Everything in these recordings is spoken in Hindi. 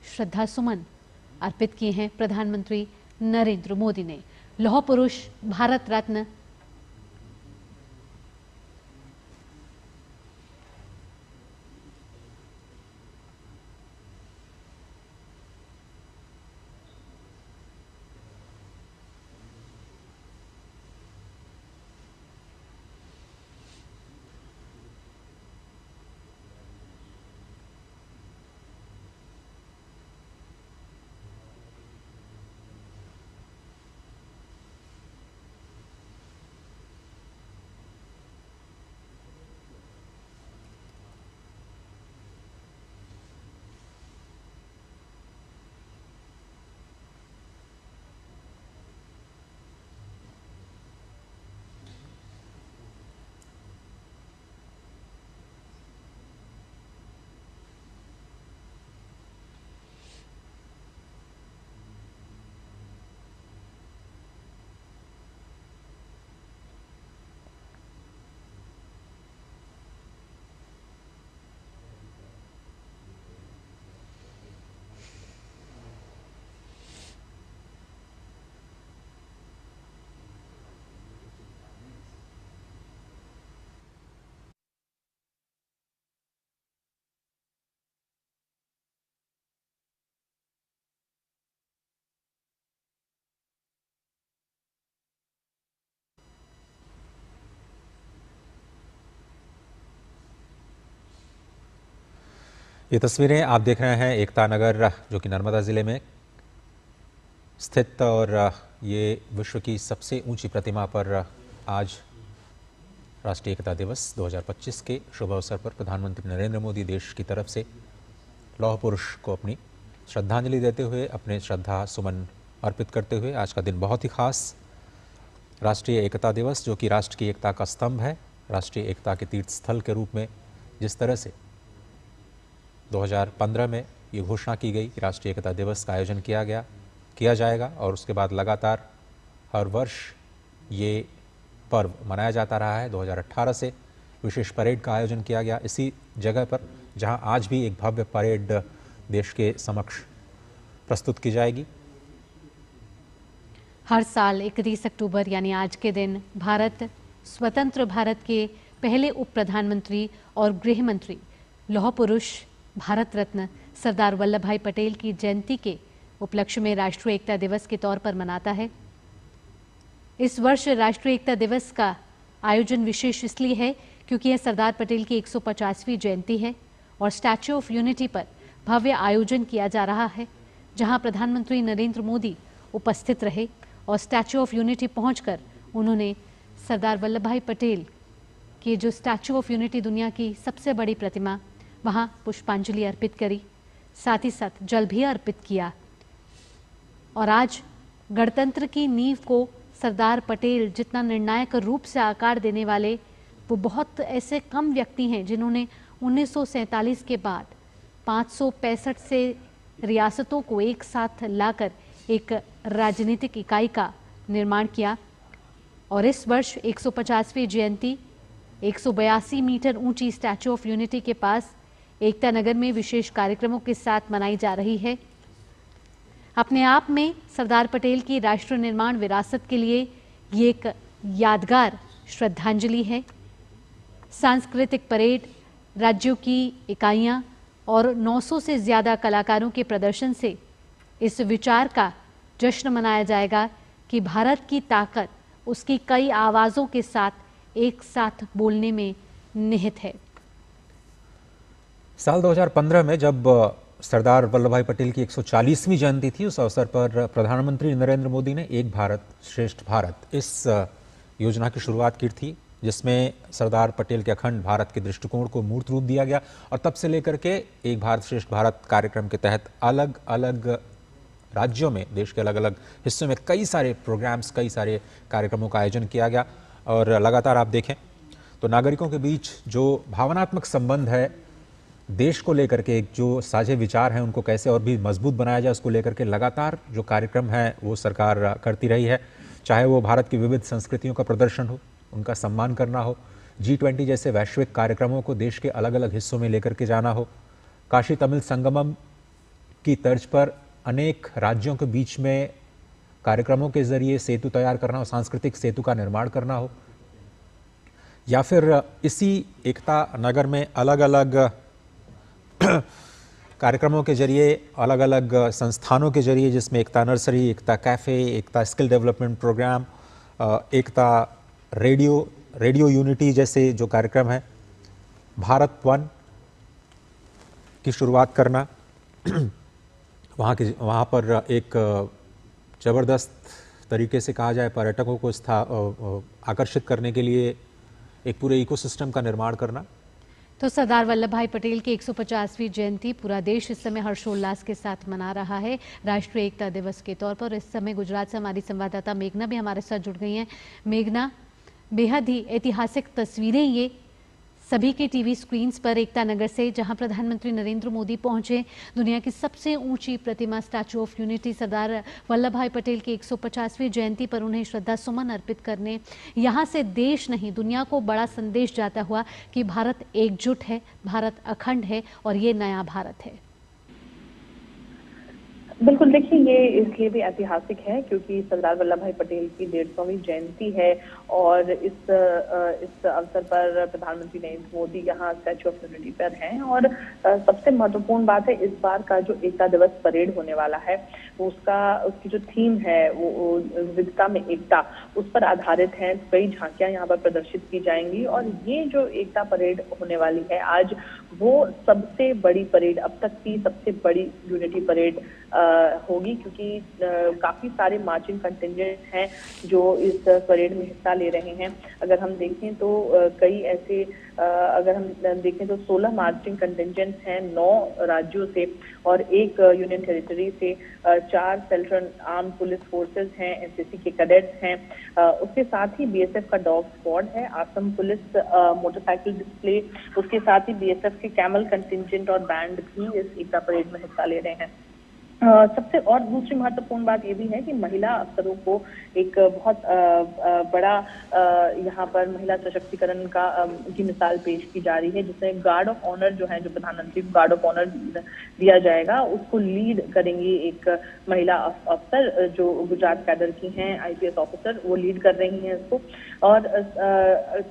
श्रद्धा सुमन अर्पित किए हैं प्रधानमंत्री नरेंद्र मोदी ने। लौह पुरुष भारत रत्न ये तस्वीरें आप देख रहे हैं एकता नगर जो कि नर्मदा ज़िले में स्थित, और ये विश्व की सबसे ऊंची प्रतिमा पर आज राष्ट्रीय एकता दिवस 2025 के शुभ अवसर पर प्रधानमंत्री नरेंद्र मोदी देश की तरफ से लौह पुरुष को अपनी श्रद्धांजलि देते हुए, अपने श्रद्धा सुमन अर्पित करते हुए आज का दिन बहुत ही खास राष्ट्रीय एकता दिवस, जो कि राष्ट्र की एकता का स्तंभ है, राष्ट्रीय एकता के तीर्थ स्थल के रूप में जिस तरह से 2015 में ये घोषणा की गई कि राष्ट्रीय एकता दिवस का आयोजन किया जाएगा, और उसके बाद लगातार हर वर्ष ये पर्व मनाया जाता रहा है। 2018 से विशेष परेड का आयोजन किया गया इसी जगह पर, जहां आज भी एक भव्य परेड देश के समक्ष प्रस्तुत की जाएगी। हर साल 31 अक्टूबर यानी आज के दिन स्वतंत्र भारत के पहले उप प्रधानमंत्री और गृह मंत्री लौह पुरुष भारत रत्न सरदार वल्लभ भाई पटेल की जयंती के उपलक्ष्य में राष्ट्रीय एकता दिवस के तौर पर मनाता है। इस वर्ष राष्ट्रीय एकता दिवस का आयोजन विशेष इसलिए है क्योंकि यह सरदार पटेल की 150वीं जयंती है और स्टैच्यू ऑफ यूनिटी पर भव्य आयोजन किया जा रहा है, जहां प्रधानमंत्री नरेंद्र मोदी उपस्थित रहे और स्टैच्यू ऑफ यूनिटी पहुंचकर उन्होंने सरदार वल्लभ भाई पटेल की जो स्टैच्यू ऑफ यूनिटी दुनिया की सबसे बड़ी प्रतिमा, वहां पुष्पांजलि अर्पित करी, साथ ही साथ जल भी अर्पित किया। और आज गणतंत्र की नींव को सरदार पटेल जितना निर्णायक रूप से आकार देने वाले वो बहुत ऐसे कम व्यक्ति हैं जिन्होंने 1947 के बाद 565 से रियासतों को एक साथ लाकर एक राजनीतिक इकाई का निर्माण किया। और इस वर्ष 150वीं जयंती 182 मीटर ऊंची स्टैच्यू ऑफ यूनिटी के पास एकता नगर में विशेष कार्यक्रमों के साथ मनाई जा रही है। अपने आप में सरदार पटेल की राष्ट्र निर्माण विरासत के लिए ये एक यादगार श्रद्धांजलि है। सांस्कृतिक परेड, राज्यों की इकाइयां और 900 से ज़्यादा कलाकारों के प्रदर्शन से इस विचार का जश्न मनाया जाएगा कि भारत की ताकत उसकी कई आवाज़ों के साथ एक साथ बोलने में निहित है। साल 2015 में जब सरदार वल्लभ भाई पटेल की 140वीं जयंती थी, उस अवसर पर प्रधानमंत्री नरेंद्र मोदी ने एक भारत श्रेष्ठ भारत इस योजना की शुरुआत की थी, जिसमें सरदार पटेल के अखंड भारत के दृष्टिकोण को मूर्त रूप दिया गया। और तब से लेकर के एक भारत श्रेष्ठ भारत कार्यक्रम के तहत अलग अलग राज्यों में, देश के अलग अलग हिस्सों में कई सारे प्रोग्राम्स, कई सारे कार्यक्रमों का आयोजन किया गया। और लगातार आप देखें तो नागरिकों के बीच जो भावनात्मक संबंध है देश को लेकर के, एक जो साझे विचार हैं उनको कैसे और भी मजबूत बनाया जाए, उसको लेकर के लगातार जो कार्यक्रम है वो सरकार करती रही है। चाहे वो भारत की विविध संस्कृतियों का प्रदर्शन हो, उनका सम्मान करना हो, G20 जैसे वैश्विक कार्यक्रमों को देश के अलग अलग हिस्सों में लेकर के जाना हो, काशी तमिल संगमम की तर्ज पर अनेक राज्यों के बीच में कार्यक्रमों के जरिए सेतु तैयार करना हो, सांस्कृतिक सेतु का निर्माण करना हो, या फिर इसी एकता नगर में अलग अलग कार्यक्रमों के जरिए, अलग अलग संस्थानों के जरिए, जिसमें एकता नर्सरी, एकता कैफ़े, एकता स्किल डेवलपमेंट प्रोग्राम, एकता रेडियो यूनिटी जैसे जो कार्यक्रम है, भारत वन की शुरुआत करना, वहाँ पर एक ज़बरदस्त तरीके से कहा जाए पर्यटकों को आकर्षित करने के लिए एक पूरे इकोसिस्टम का निर्माण करना। तो सरदार वल्लभ भाई पटेल की 150वीं जयंती पूरा देश इस समय हर्षोल्लास के साथ मना रहा है राष्ट्रीय एकता दिवस के तौर पर। इस समय गुजरात से हमारी संवाददाता मेघना भी हमारे साथ जुड़ गई हैं। मेघना, बेहद ही ऐतिहासिक तस्वीरें ये सभी के टीवी स्क्रीन्स पर एकता नगर से, जहां प्रधानमंत्री नरेंद्र मोदी पहुंचे दुनिया की सबसे ऊंची प्रतिमा statue of unity Sardar Vallabh भाई पटेल की 150वीं जयंती पर उन्हें श्रद्धा सुमन अर्पित करने। यहां से देश नहीं दुनिया को बड़ा संदेश जाता हुआ कि भारत एकजुट है, भारत अखंड है और ये नया भारत है। बिल्कुल, देखिए ये इसलिए भी ऐतिहासिक है क्योंकि सरदार वल्लभ भाई पटेल की 150वीं जयंती है और इस अवसर पर प्रधानमंत्री नरेंद्र मोदी यहाँ स्टैचू ऑफ यूनिटी पर हैं। और सबसे महत्वपूर्ण बात है, इस बार का जो एकता दिवस परेड होने वाला है उसकी जो थीम है वो विविधता में एकता, उस पर आधारित है। कई झांकियां यहाँ पर प्रदर्शित की जाएंगी और ये जो एकता परेड होने वाली है आज, वो सबसे बड़ी परेड, अब तक की सबसे बड़ी यूनिटी परेड होगी क्योंकि काफी सारे मार्चिंग कंटिंजेंट हैं जो इस परेड में हिस्सा ले रहे हैं। अगर हम देखें तो कई ऐसे अगर हम देखें तो 16 मार्चिंग कंटिंजेंट हैं 9 राज्यों से और 1 यूनियन टेरिटरी से, 4 सेंट्रल आर्म पुलिस फोर्सेस हैं, एनसीसी के कैडेट्स हैं, उसके साथ ही बीएसएफ का डॉग स्क्वाड है, असम पुलिस मोटरसाइकिल डिस्प्ले, उसके साथ ही बीएसएफ के कैमल कंटिंजेंट और बैंड भी इस एकता परेड में हिस्सा ले रहे हैं। सबसे और दूसरी महत्वपूर्ण बात ये भी है कि महिला अफसरों को एक बहुत बड़ा यहाँ पर महिला सशक्तिकरण की मिसाल पेश की जा रही है, जिसमें गार्ड ऑफ ऑनर जो है, जो प्रधानमंत्री को गार्ड ऑफ ऑनर दिया जाएगा, उसको लीड करेंगी एक महिला अफसर जो गुजरात कैडर की हैं, आईपीएस ऑफिसर, वो लीड कर रही हैं इसको। और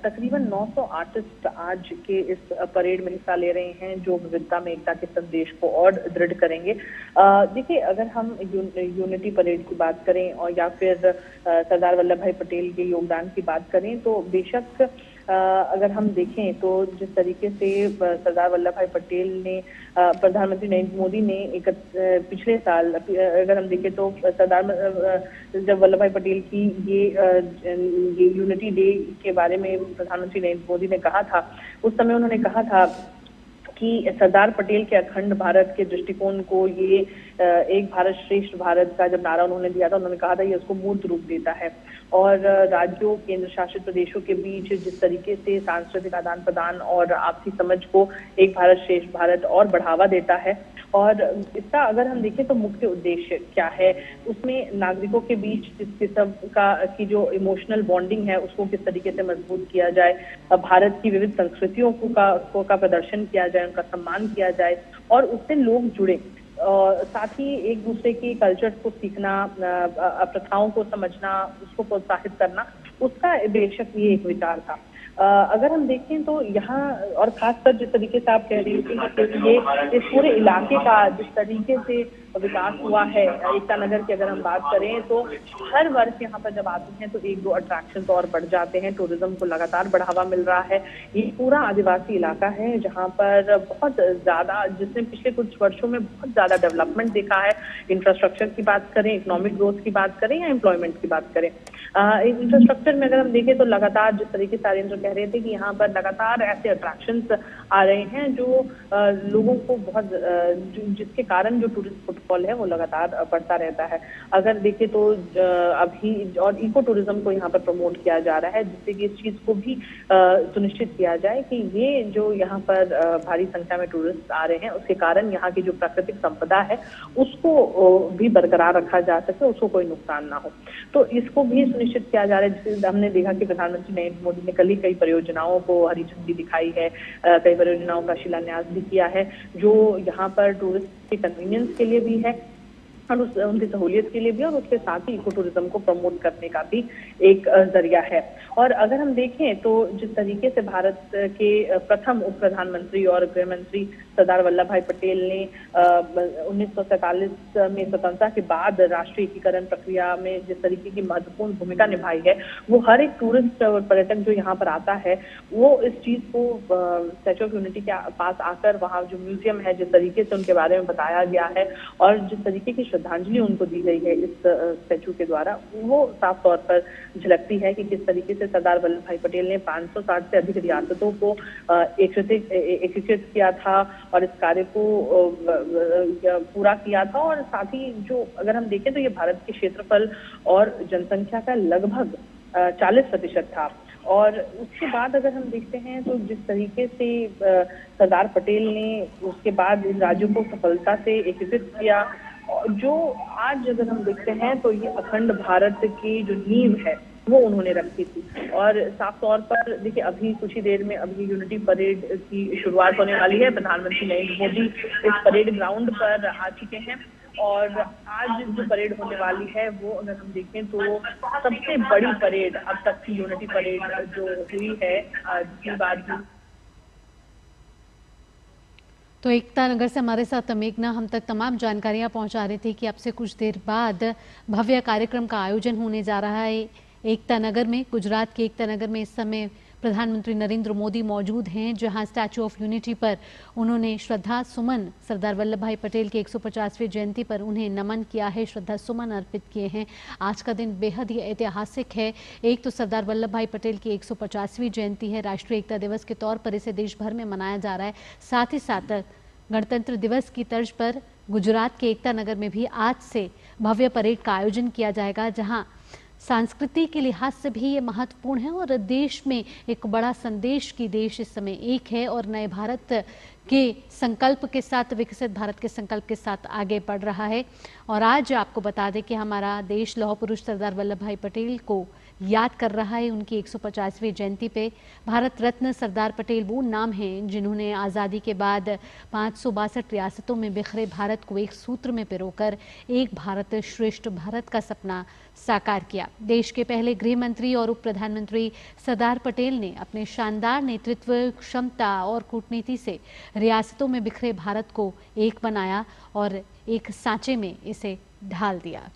तकरीबन 900 आर्टिस्ट आज के इस परेड में हिस्सा ले रहे हैं जो विविधता में एकता के संदेश को और दृढ़ करेंगे। देखिए, अगर हम यूनिटी परेड की बात करें और या फिर सरदार वल्लभ भाई पटेल के योगदान की बात करें तो बेशक अगर हम देखें तो जिस तरीके से सरदार वल्लभ भाई पटेल ने, प्रधानमंत्री नरेंद्र मोदी ने पिछले साल अगर हम देखें तो जब वल्लभ भाई पटेल की ये यूनिटी डे के बारे में प्रधानमंत्री नरेंद्र मोदी ने कहा था, उस समय उन्होंने कहा था कि सरदार पटेल के अखंड भारत के दृष्टिकोण को, ये एक भारत श्रेष्ठ भारत का जब नारा उन्होंने दिया था, उन्होंने कहा था ये उसको मूर्त रूप देता है और राज्यों, केंद्र शासित प्रदेशों के बीच जिस तरीके से सांस्कृतिक आदान प्रदान और आपसी समझ को एक भारत श्रेष्ठ भारत और बढ़ावा देता है। और इसका अगर हम देखें तो मुख्य उद्देश्य क्या है, उसमें नागरिकों के बीच जिस किस्म की जो इमोशनल बॉन्डिंग है उसको किस तरीके से मजबूत किया जाए, भारत की विविध संस्कृतियों का प्रदर्शन किया जाए, उनका सम्मान किया जाए और उससे लोग जुड़े। साथ ही एक दूसरे की कल्चर को सीखना, प्रथाओं को समझना, उसको प्रोत्साहित करना, उसका बेशक ये एक विचार था। अगर हम देखें तो यहाँ और खासकर जिस तरीके से आप कह रही थी कि ये इस पूरे इलाके का जिस तरीके से विकास हुआ है, एकता नगर की अगर हम बात करें तो हर वर्ष यहाँ पर जब आते हैं तो 1-2 अट्रैक्शन तो और बढ़ जाते हैं, टूरिज्म को लगातार बढ़ावा मिल रहा है। ये पूरा आदिवासी इलाका है जहाँ पर बहुत ज्यादा, जिसने पिछले कुछ वर्षों में बहुत ज्यादा डेवलपमेंट देखा है। इंफ्रास्ट्रक्चर की बात करें, इकोनॉमिक ग्रोथ की बात करें या एम्प्लॉयमेंट की बात करें, इंफ्रास्ट्रक्चर में अगर हम देखें तो लगातार जिस तरीके से आर्येंद्र कह रहे थे कि यहाँ पर लगातार ऐसे अट्रैक्शंस आ रहे हैं जो लोगों को बहुत, जिसके कारण जो टूरिस्ट फुटफॉल है वो लगातार बढ़ता रहता है। अगर देखें तो अभी और इको टूरिज्म को यहाँ पर प्रमोट किया जा रहा है, जिससे कि इस चीज को भी सुनिश्चित किया जाए कि ये जो यहाँ पर भारी संख्या में टूरिस्ट आ रहे हैं उसके कारण यहाँ की जो प्राकृतिक संपदा है उसको भी बरकरार रखा जा सके, उसको कोई नुकसान ना हो। तो इसको भी सुनिश्चित किया जा रहा है, जिससे हमने देखा कि प्रधानमंत्री नरेंद्र मोदी ने कल ही कई परियोजनाओं को हरी झंडी दिखाई है, कई परियोजनाओं का शिलान्यास भी किया है जो यहाँ पर टूरिस्ट के कन्वीनियंस के लिए भी है और उनकी सहूलियत के लिए भी, और उसके साथ ही इको टूरिज्म को प्रमोट करने का भी एक जरिया है। और अगर हम देखें तो जिस तरीके से भारत के प्रथम उप प्रधानमंत्री और गृह मंत्री सरदार वल्लभ भाई पटेल ने 1947 में स्वतंत्रता के बाद राष्ट्रीय एकीकरण प्रक्रिया में जिस तरीके की महत्वपूर्ण भूमिका निभाई है, वो हर एक टूरिस्ट और पर्यटक जो यहाँ पर आता है वो इस चीज को स्टैच्यू ऑफ यूनिटी के पास आकर वहाँ जो म्यूजियम है, जिस तरीके से उनके बारे में बताया गया है और जिस तरीके की श्रद्धांजलि उनको दी गई है इस स्टैच्यू के द्वारा, वो साफ तौर पर झलकती है कि किस तरीके से सरदार वल्लभ भाई पटेल ने 560 से अधिक रियासतों को एकीकृत किया था और इस कार्य को पूरा किया था। और साथ ही जो अगर हम देखें तो ये भारत के क्षेत्रफल और जनसंख्या का लगभग 40% था। और उसके बाद अगर हम देखते हैं तो जिस तरीके से सरदार पटेल ने उसके बाद इन राज्यों को सफलता से एकीकृत किया, जो आज अगर हम देखते हैं तो ये अखंड भारत की जो नींव है वो उन्होंने रखी थी। और साफ तौर पर देखिए अभी कुछ ही देर में अभी यूनिटी परेड की शुरुआत होने वाली है। प्रधानमंत्री नरेंद्र मोदी इस परेड ग्राउंड पर आ चुके हैं और आज जो परेड होने वाली है वो अगर हम देखें तो सबसे बड़ी परेड अब तक की यूनिटी परेड जो हुई है जितनी बार भी। तो एकता नगर से हमारे साथ मेघना हम तक तमाम जानकारियां पहुंचा रही थी कि अब से कुछ देर बाद भव्य कार्यक्रम का आयोजन होने जा रहा है एकता नगर में। गुजरात के एकता नगर में इस समय प्रधानमंत्री नरेंद्र मोदी मौजूद हैं, जहां स्टैच्यू ऑफ यूनिटी पर उन्होंने श्रद्धा सुमन सरदार वल्लभ भाई पटेल की 150वीं जयंती पर उन्हें नमन किया है, श्रद्धा सुमन अर्पित किए हैं। आज का दिन बेहद ही ऐतिहासिक है। एक तो सरदार वल्लभ भाई पटेल की 150वीं जयंती है, राष्ट्रीय एकता दिवस के तौर पर इसे देश भर में मनाया जा रहा है। साथ ही साथ गणतंत्र दिवस की तर्ज पर गुजरात के एकता नगर में भी आज से भव्य परेड का आयोजन किया जाएगा, जहां संस्कृति के लिहाज से भी ये महत्वपूर्ण है और देश में एक बड़ा संदेश कि देश इस समय एक है और नए भारत के संकल्प के साथ, विकसित भारत के संकल्प के साथ आगे बढ़ रहा है। और आज आपको बता दें कि हमारा देश लौह पुरुष सरदार वल्लभ भाई पटेल को याद कर रहा है उनकी 150वीं जयंती पे। भारत रत्न सरदार पटेल वो नाम हैं जिन्होंने आज़ादी के बाद 562 रियासतों में बिखरे भारत को एक सूत्र में पिरोकर एक भारत श्रेष्ठ भारत का सपना साकार किया। देश के पहले गृह मंत्री और उप प्रधानमंत्री सरदार पटेल ने अपने शानदार नेतृत्व क्षमता और कूटनीति से रियासतों में बिखरे भारत को एक बनाया और एक सांचे में इसे ढाल दिया।